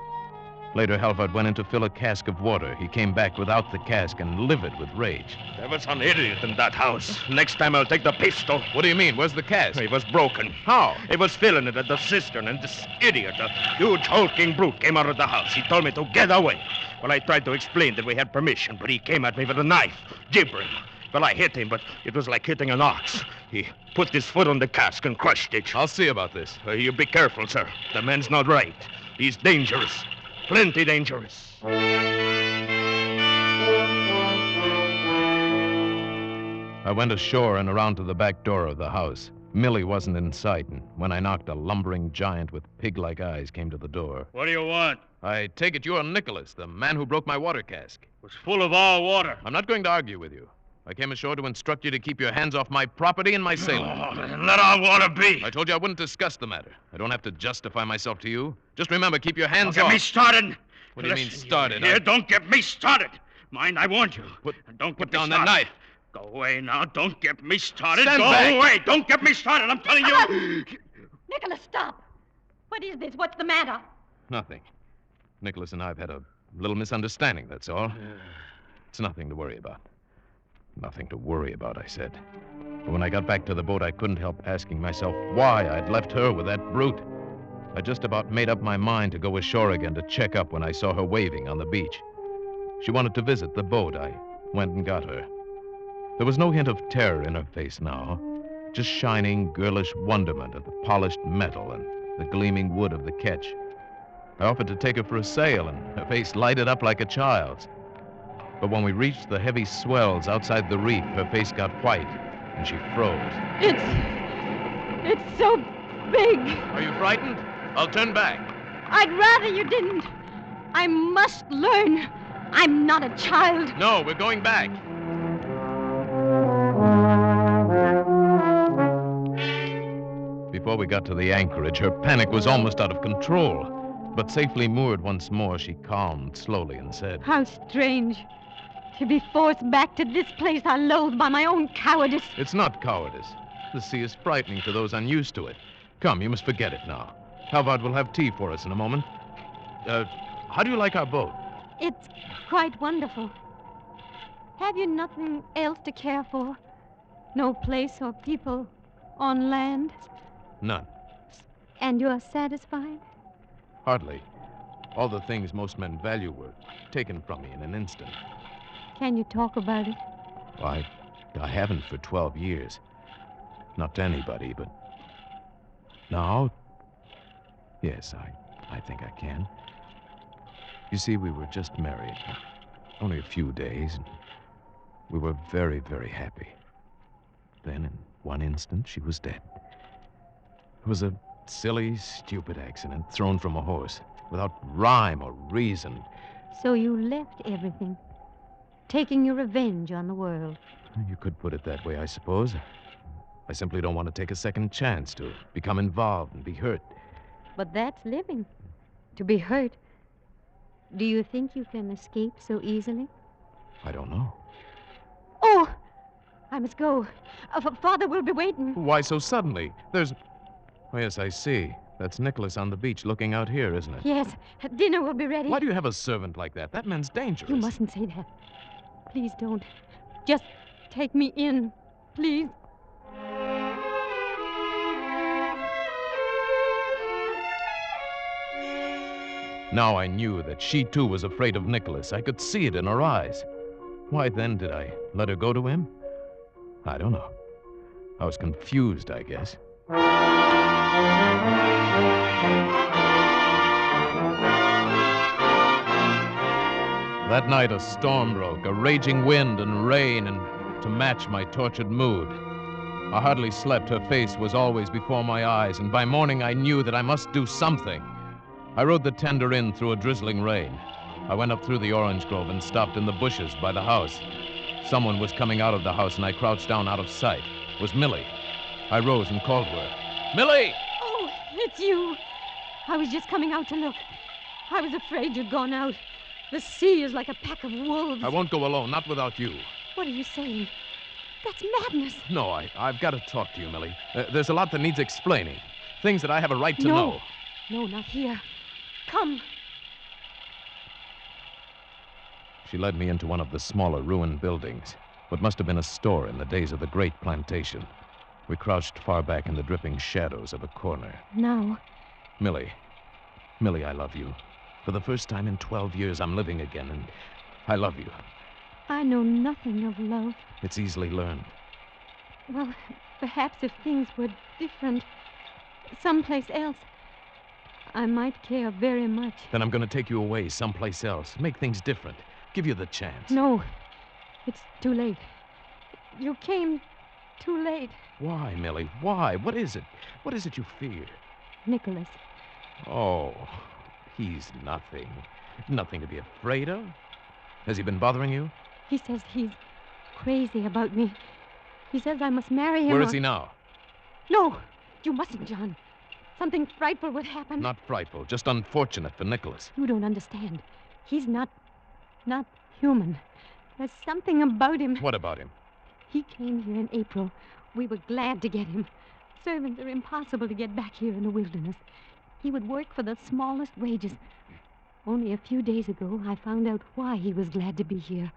Later, Halvard went in to fill a cask of water. He came back without the cask and livid with rage. There was an idiot in that house. Next time I'll take the pistol. What do you mean? Where's the cask? It was broken. How? It was filling it at the cistern, and this idiot, a huge hulking brute, came out of the house. He told me to get away. Well, I tried to explain that we had permission, but he came at me with a knife, gibbering. Well, I hit him, but it was like hitting an ox. He put his foot on the cask and crushed it. I'll see about this. You be careful, sir. The man's not right. He's dangerous. Plenty dangerous. I went ashore and around to the back door of the house. Millie wasn't in sight, and when I knocked, a lumbering giant with pig-like eyes came to the door. What do you want? I take it you're Nicholas, the man who broke my water cask. It was full of our water. I'm not going to argue with you. I came ashore to instruct you to keep your hands off my property and my sailor. Oh, let our water be. I told you I wouldn't discuss the matter. I don't have to justify myself to you. Just remember, keep your hands Don't off. get me started. What do you mean, started? Here, don't get me started. Mind, I warned you. Put down that knife. Go away now. Don't get me started. Stand Go back. away. Don't get me started. I'm telling you. Nicholas, stop. What is this? What's the matter? Nothing. Nicholas and I have had a little misunderstanding, that's all. It's nothing to worry about. Nothing to worry about, I said. But when I got back to the boat, I couldn't help asking myself why I'd left her with that brute. I just about made up my mind to go ashore again to check up when I saw her waving on the beach. She wanted to visit the boat. I went and got her. There was no hint of terror in her face now, just shining, girlish wonderment at the polished metal and the gleaming wood of the ketch. I offered to take her for a sail, and her face lighted up like a child's. But when we reached the heavy swells outside the reef, her face got white, and she froze. It's so big. Are you frightened? I'll turn back. I'd rather you didn't. I must learn. I'm not a child. No, we're going back. Before we got to the anchorage, her panic was almost out of control. But safely moored once more, she calmed slowly and said, How strange. To be forced back to this place I loathe by my own cowardice. It's not cowardice. The sea is frightening to those unused to it. Come, you must forget it now. Halvard will have tea for us in a moment. How do you like our boat? It's quite wonderful. Have you nothing else to care for? No place or people on land? None. And you're satisfied? Hardly. All the things most men value were taken from me in an instant. Can you talk about it? I haven't for 12 years. Not to anybody, but now, yes, I think I can. You see, we were just married. Only a few days, and we were very, very happy. Then, in one instant, she was dead. It was a silly, stupid accident thrown from a horse, without rhyme or reason. So you left everything, taking your revenge on the world. You could put it that way, I suppose. I simply don't want to take a second chance to become involved and be hurt. But that's living. To be hurt. Do you think you can escape so easily? I don't know. Oh! I must go. Father will be waiting. Why so suddenly? There's... Oh, yes, I see. That's Nicholas on the beach looking out here, isn't it? Yes, dinner will be ready. Why do you have a servant like that? That man's dangerous. You mustn't say that. Please don't. Just take me in, please. Now I knew that she, too, was afraid of Nicholas. I could see it in her eyes. Why then did I let her go to him? I don't know. I was confused, I guess. That night a storm broke, a raging wind and rain, and to match my tortured mood. I hardly slept. Her face was always before my eyes, and by morning I knew that I must do something. I rode the tender in through a drizzling rain. I went up through the orange grove and stopped in the bushes by the house. Someone was coming out of the house, and I crouched down out of sight. It was Millie. I rose and called to her. Millie! Oh, it's you. I was just coming out to look. I was afraid you'd gone out. The sea is like a pack of wolves. I won't go alone, not without you. What are you saying? That's madness. No, I've got to talk to you, Millie. There's a lot that needs explaining. Things that I have a right to know. No, not here. Come. She led me into one of the smaller ruined buildings. What must have been a store in the days of the great plantation. We crouched far back in the dripping shadows of a corner. Now. Millie, I love you. For the first time in 12 years, I'm living again, and I love you. I know nothing of love. It's easily learned. Well, perhaps if things were different, someplace else, I might care very much. Then I'm going to take you away someplace else. Make things different. Give you the chance. No. It's too late. You came too late. Why, Millie? Why? What is it? What is it you fear? Nicholas. Oh, he's nothing. Nothing to be afraid of. Has he been bothering you? He says he's crazy about me. He says I must marry him. Where is he now? No, you mustn't, John. Something frightful would happen. Not frightful, just unfortunate for Nicholas. You don't understand. He's not human. There's something about him. What about him? He came here in April. We were glad to get him. Servants are impossible to get back here in the wilderness. He would work for the smallest wages. Only a few days ago, I found out why he was glad to be here.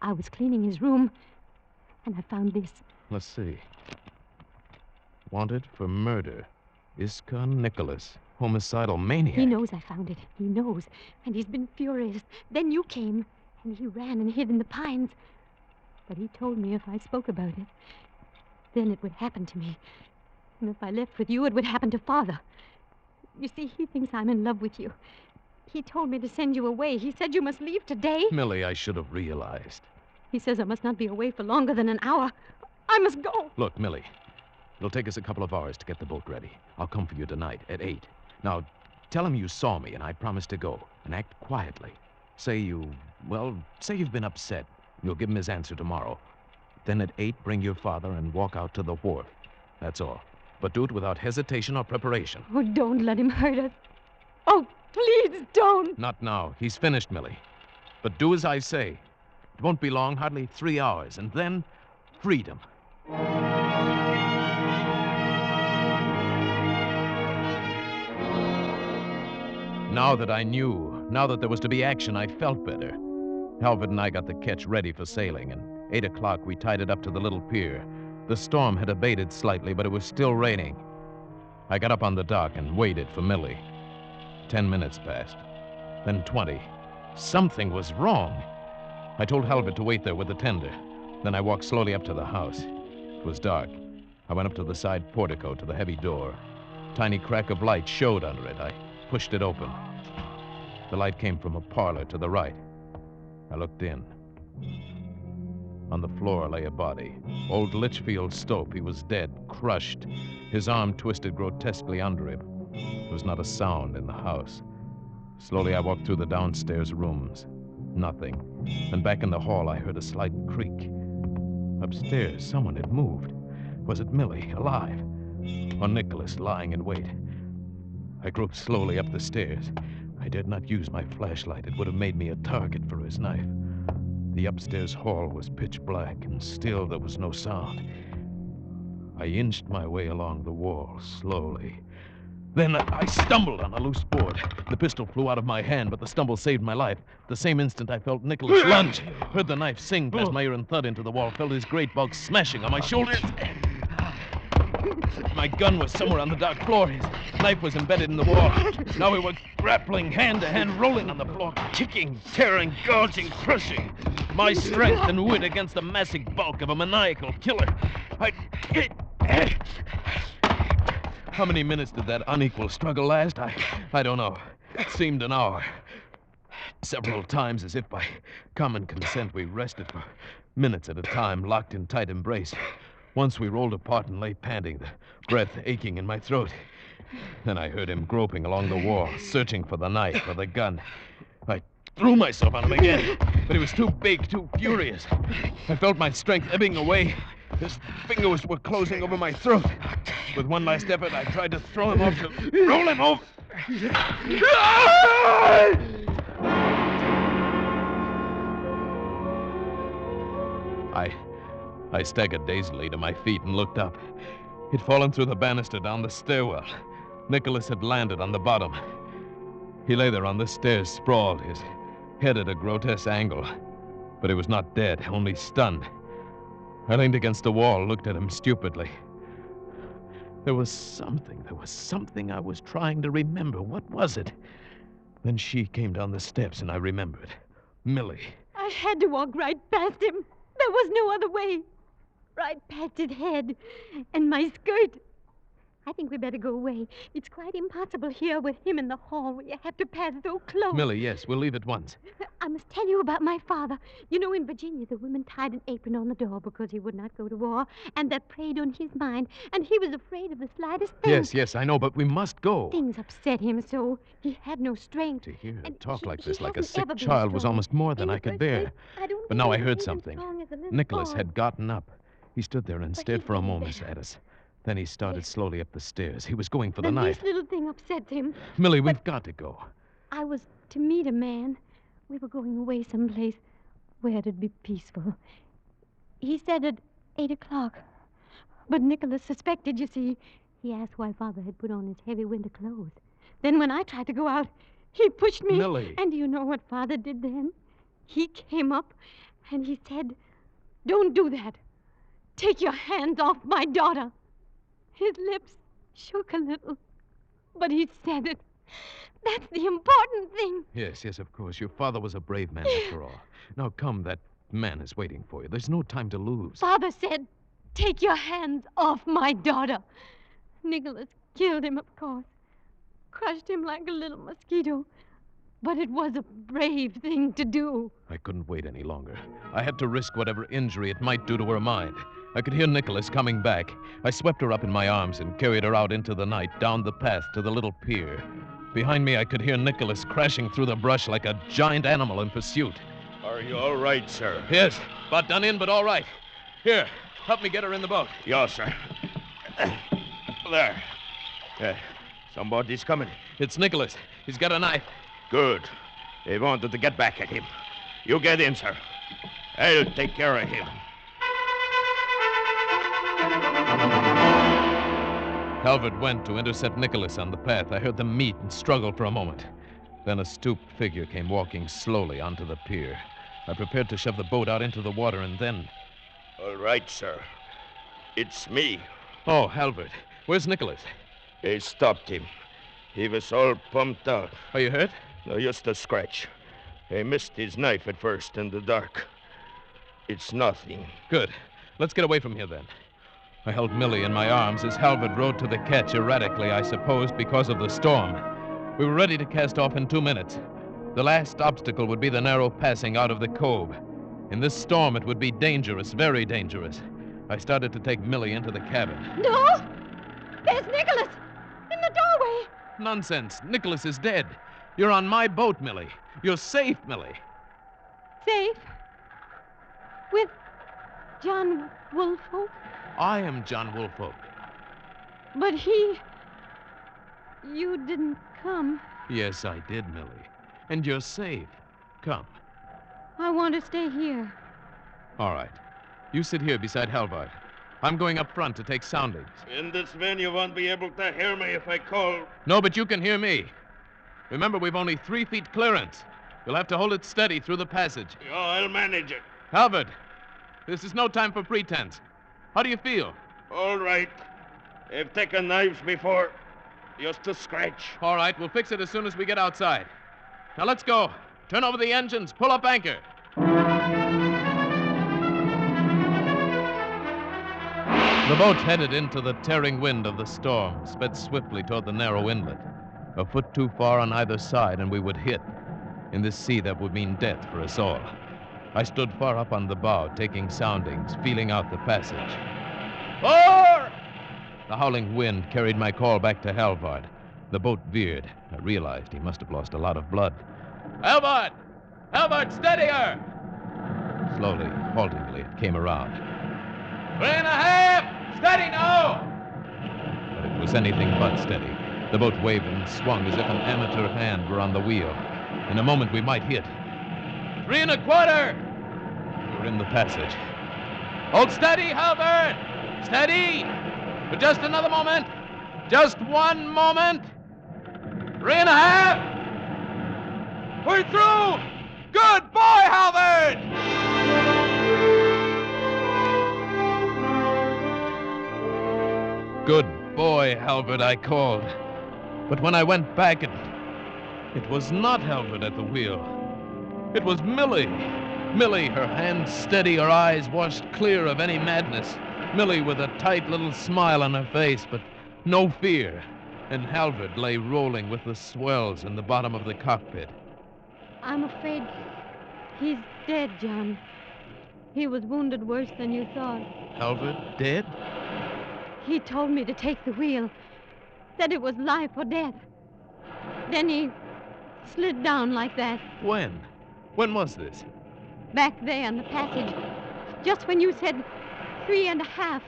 I was cleaning his room, and I found this. Let's see. Wanted for murder. Iskon Nicholas, homicidal maniac. He knows I found it. He knows. And he's been furious. Then you came, and he ran and hid in the pines. But he told me if I spoke about it, then it would happen to me. And if I left with you, it would happen to Father. You see, he thinks I'm in love with you. He told me to send you away. He said you must leave today. Millie, I should have realized. He says I must not be away for longer than an hour. I must go. Look, Millie, it'll take us a couple of hours to get the boat ready. I'll come for you tonight at 8. Now, tell him you saw me and I promised to go. And act quietly. Say you've been upset. You'll give him his answer tomorrow. Then at 8, bring your father and walk out to the wharf. That's all. But do it without hesitation or preparation. Oh, don't let him hurt us. Oh, please don't. Not now. He's finished, Millie. But do as I say. It won't be long, hardly 3 hours, and then freedom. Now that I knew, now that there was to be action, I felt better. Halvard and I got the ketch ready for sailing, and 8 o'clock we tied it up to the little pier. The storm had abated slightly, but it was still raining. I got up on the dock and waited for Millie. 10 minutes passed, then 20. Something was wrong. I told Halvard to wait there with the tender. Then I walked slowly up to the house. It was dark. I went up to the side portico to the heavy door. A tiny crack of light showed under it. I pushed it open. The light came from a parlor to the right. I looked in. On the floor lay a body. Old Litchfield Stope. He was dead, crushed. His arm twisted grotesquely under him. There was not a sound in the house. Slowly I walked through the downstairs rooms. Nothing. Then back in the hall I heard a slight creak. Upstairs someone had moved. Was it Millie, alive? Or Nicholas, lying in wait? I groped slowly up the stairs. I dared not use my flashlight. It would have made me a target for his knife. The upstairs hall was pitch black, and still there was no sound. I inched my way along the wall, slowly. Then I stumbled on a loose board. The pistol flew out of my hand, but the stumble saved my life. The same instant I felt Nicholas lunge. Heard the knife sing past my ear and thud into the wall. Felt his great bulk smashing on my shoulders. My gun was somewhere on the dark floor. His knife was embedded in the wall. Now we were grappling hand to hand, rolling on the floor, kicking, tearing, gouging, crushing. My strength and wit against the massive bulk of a maniacal killer. How many minutes did that unequal struggle last? I don't know. It seemed an hour. Several times, as if by common consent, we rested for minutes at a time, locked in tight embrace. Once we rolled apart and lay panting, the breath aching in my throat. Then I heard him groping along the wall, searching for the knife or the gun. I threw myself on him again, but he was too big, too furious. I felt my strength ebbing away. His fingers were closing over my throat. With one last effort, I tried to throw him off, to roll him over. I staggered dazedly to my feet and looked up. He'd fallen through the banister down the stairwell. Nicholas had landed on the bottom. He lay there on the stairs, sprawled, his head at a grotesque angle. But he was not dead, only stunned. I leaned against the wall, looked at him stupidly. There was something I was trying to remember. What was it? Then she came down the steps, and I remembered. Millie. I had to walk right past him. There was no other way. Right past his head and my skirt. I think we better go away. It's quite impossible here with him in the hall where you have to pass so close. Millie, yes, we'll leave at once. I must tell you about my father. You know, in Virginia, the women tied an apron on the door because he would not go to war, and that preyed on his mind, and he was afraid of the slightest thing. Yes, I know, but we must go. Things upset him so. He had no strength. To hear her talk like this, like a sick child, was almost more than I could bear. But now I heard something. Nicholas had gotten up. He stood there and stared for a moment at us. Then he started slowly up the stairs. He was going for the knife. This little thing upset him. Millie, we've got to go. I was to meet a man. We were going away someplace where it'd be peaceful. He said at 8 o'clock. But Nicholas suspected, you see. He asked why Father had put on his heavy winter clothes. Then when I tried to go out, he pushed me. Millie. And do you know what Father did then? He came up and he said, "Don't do that. Take your hands off my daughter." His lips shook a little, but he said it. That's the important thing. Yes, of course. Your father was a brave man after all. Now come, that man is waiting for you. There's no time to lose. Father said, "Take your hands off my daughter." Nicholas killed him, of course. Crushed him like a little mosquito. But it was a brave thing to do. I couldn't wait any longer. I had to risk whatever injury it might do to her mind. I could hear Nicholas coming back. I swept her up in my arms and carried her out into the night, down the path to the little pier. Behind me, I could hear Nicholas crashing through the brush like a giant animal in pursuit. Are you all right, sir? Yes, about done in, but all right. Here, help me get her in the boat. Yes, sir. There. Somebody's coming. It's Nicholas. He's got a knife. Good. They wanted to get back at him. You get in, sir. I'll take care of him. Halvard went to intercept Nicholas on the path. I heard them meet and struggle for a moment. Then a stooped figure came walking slowly onto the pier. I prepared to shove the boat out into the water, and then... All right, sir. It's me. Oh, Halvard. Where's Nicholas? They stopped him. He was all pumped out. Are you hurt? No, just a scratch. He missed his knife at first in the dark. It's nothing. Good. Let's get away from here, then. I held Millie in my arms as Halvard rowed to the ketch, erratically, I suppose, because of the storm. We were ready to cast off in 2 minutes. The last obstacle would be the narrow passing out of the cove. In this storm, it would be dangerous, very dangerous. I started to take Millie into the cabin. No! There's Nicholas! In the doorway! Nonsense. Nicholas is dead. You're on my boat, Millie. You're safe, Millie. Safe? With John Woolfolk? I am John Woolfolk. But you didn't come. Yes, I did, Millie. And you're safe. Come. I want to stay here. All right. You sit here beside Halvard. I'm going up front to take soundings. In this van, you won't be able to hear me if I call. No, but you can hear me. Remember, we've only 3 feet clearance. You'll have to hold it steady through the passage. Oh, I'll manage it. Halvard, this is no time for pretense. How do you feel? All right. I've taken knives before. Just to scratch. All right, we'll fix it as soon as we get outside. Now let's go. Turn over the engines. Pull up anchor. The boat headed into the tearing wind of the storm, sped swiftly toward the narrow inlet. A foot too far on either side, and we would hit. In this sea, that would mean death for us all. I stood far up on the bow, taking soundings, feeling out the passage. Fore! The howling wind carried my call back to Halvard. The boat veered. I realized he must have lost a lot of blood. Halvard! Halvard, steady her! Slowly, haltingly, it came around. 3.5! Steady now! But it was anything but steady. The boat waved and swung as if an amateur hand were on the wheel. In a moment, we might hit. 3.25! We were in the passage. Hold steady, Halvard! Steady! For just another moment. Just one moment. 3.5! We're through! Good boy, Halvard! Good boy, Halvard, I called. But when I went back, it was not Halvard at the wheel. It was Millie. Millie, her hands steady, her eyes washed clear of any madness. Millie with a tight little smile on her face, but no fear. And Halvard lay rolling with the swells in the bottom of the cockpit. I'm afraid he's dead, John. He was wounded worse than you thought. Halvard dead? He told me to take the wheel. Said it was life or death. Then he slid down like that. When? When was this? Back there in the passage. Just when you said 3.5.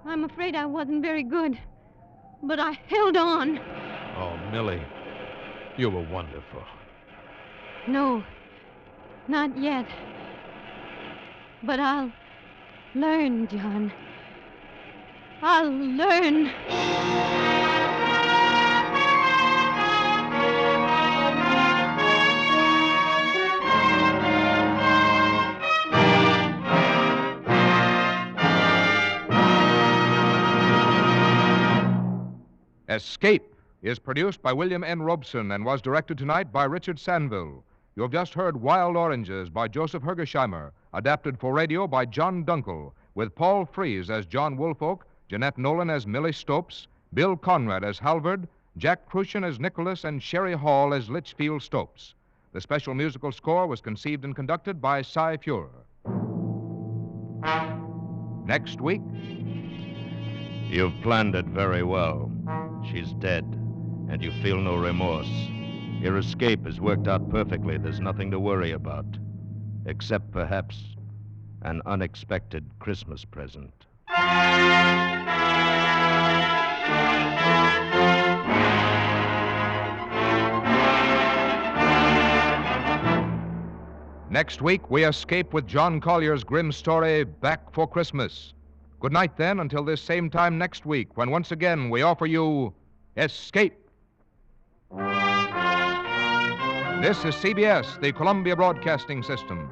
I'm afraid I wasn't very good. But I held on. Oh, Millie, you were wonderful. No, not yet. But I'll learn, John. I'll learn. Escape is produced by William N. Robeson and was directed tonight by Richard Sanville. You have just heard Wild Oranges by Joseph Hergesheimer, adapted for radio by John Dunkel, with Paul Frees as John Woolfolk, Jeanette Nolan as Millie Stopes, Bill Conrad as Halvard, Jack Crucian as Nicholas, and Sherry Hall as Litchfield Stopes. The special musical score was conceived and conducted by Cy Fuhrer. Next week... You've planned it very well. She's dead, and you feel no remorse. Your escape has worked out perfectly. There's nothing to worry about, except perhaps an unexpected Christmas present. Next week, we escape with John Collier's grim story, Back for Christmas. Good night, then, until this same time next week, when once again we offer you Escape. This is CBS, the Columbia Broadcasting System.